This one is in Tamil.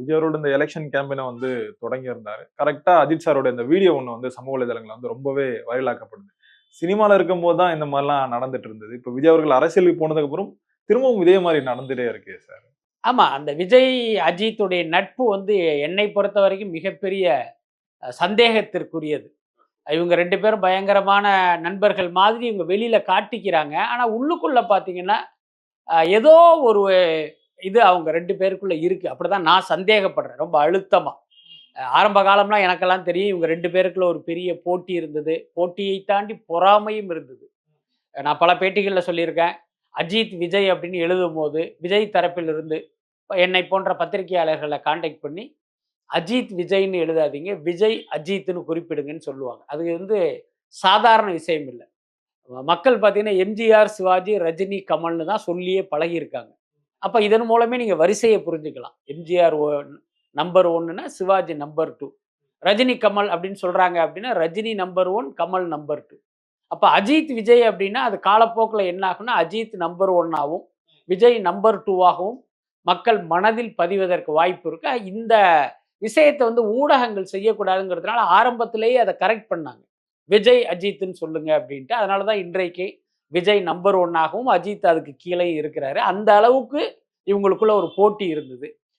விஜய் அவரோட இந்த எலெக்ஷன் கேம்பெயின வந்து தொடங்கியிருந்தாரு. கரெக்ட்டா அஜித் சாரோட இந்த வீடியோ ஒண்ணு வந்து சமூக வலைதளங்கள்ல வந்து ரொம்பவே வைரலாக்கப்படுது. சினிமால இருக்கும்போது தான் இந்த மாரிலாம் நடந்துட்டு இருந்தது. இப்ப விஜய் அவர்கள் அரசியலுக்கு போனதுக்கு அப்புறம் திரும்பவும் இதே மாரி நடந்துட்டே இருக்கே சார். ஆமா. அந்த விஜய், அஜித்துடைய நட்பு வந்து என்னை பொறுத்தவரைக்கும் மிகப்பெரிய சந்தேகத்திற்குரியது. இவங்க 2 பேரும் பயங்கரமான நண்பர்கள் மாதிரி இவங்க வெளியில காட்டிக்கிறாங்க. ஆனா உள்ளுக்குள்ள பார்த்தீங்கன்னா, ஏதோ ஒரு இது அவங்க 2 பேருக்குள்ள இருக்கு. அப்படிதான் நான் சந்தேகப்படுறேன். ரொம்ப அழுத்தமா. ஆரம்ப காலம்லாம் எனக்கெல்லாம் தெரியும். இவங்க 2 பேருக்குள்ள ஒரு பெரிய போட்டி இருந்தது. போட்டியை தாண்டி பொறாமையும் இருந்தது. நான் பல பேட்டிகள்ல சொல்லியிருக்கேன். அஜித், விஜய் அப்படின்னு எழுதும்போது, விஜய் தரப்பிலிருந்து என்னை போன்ற பத்திரிகையாளர்கள கான்டாக்ட் பண்ணி, அஜித், விஜய்ன்னு எழுதாதீங்க. விஜய், அஜித்ன்னு குறிப்பிடுங்கன்னு சொல்லுவாங்க. அது வந்து சாதாரண விஷயம் இல்ல. மக்கள் பார்த்தீங்கன்னா, எம்ஜிஆர், சிவாஜி, ரஜினி, கமல்னு தான் சொல்லியே பழகியிருக்காங்க. அப்ப இதன் மூலமே நீங்க வரிசைய புரிஞ்சுக்கலாம். எம்ஜிஆர் நம்பர் 1ன்னா சிவாஜி நம்பர் 2. ரஜினி, கமல் அப்படின்னு சொல்றாங்க அப்படின்னா, ரஜினி நம்பர் 1, கமல் நம்பர் 2. அப்ப அஜித், விஜய் அப்படின்னா, அது காலப்போக்குல என்ன ஆகும்னா, அஜித் நம்பர் 1 ஆவும், விஜய் நம்பர் 2 ஆகவும் மக்கள் மனதில் பதிவதற்கு வாய்ப்பு இருக்கு. இந்த விஷயத்த வந்து ஊடகங்கள் செய்யக்கூடாதுங்கிறதுனால ஆரம்பத்திலேயே அத கரெக்ட் பண்ணாங்க. விஜய், அஜித்ன்னு சொல்லுங்க அப்படின்ட்டு. அதனால தான் இன்றைக்கு விஜய் நம்பர் 1 ஆகவும், அஜித் அதுக்கு கீழயும் இருக்கிறாரு. அந்த அளவுக்கு இவங்களுக்குள்ள ஒரு போட்டி இருந்தது.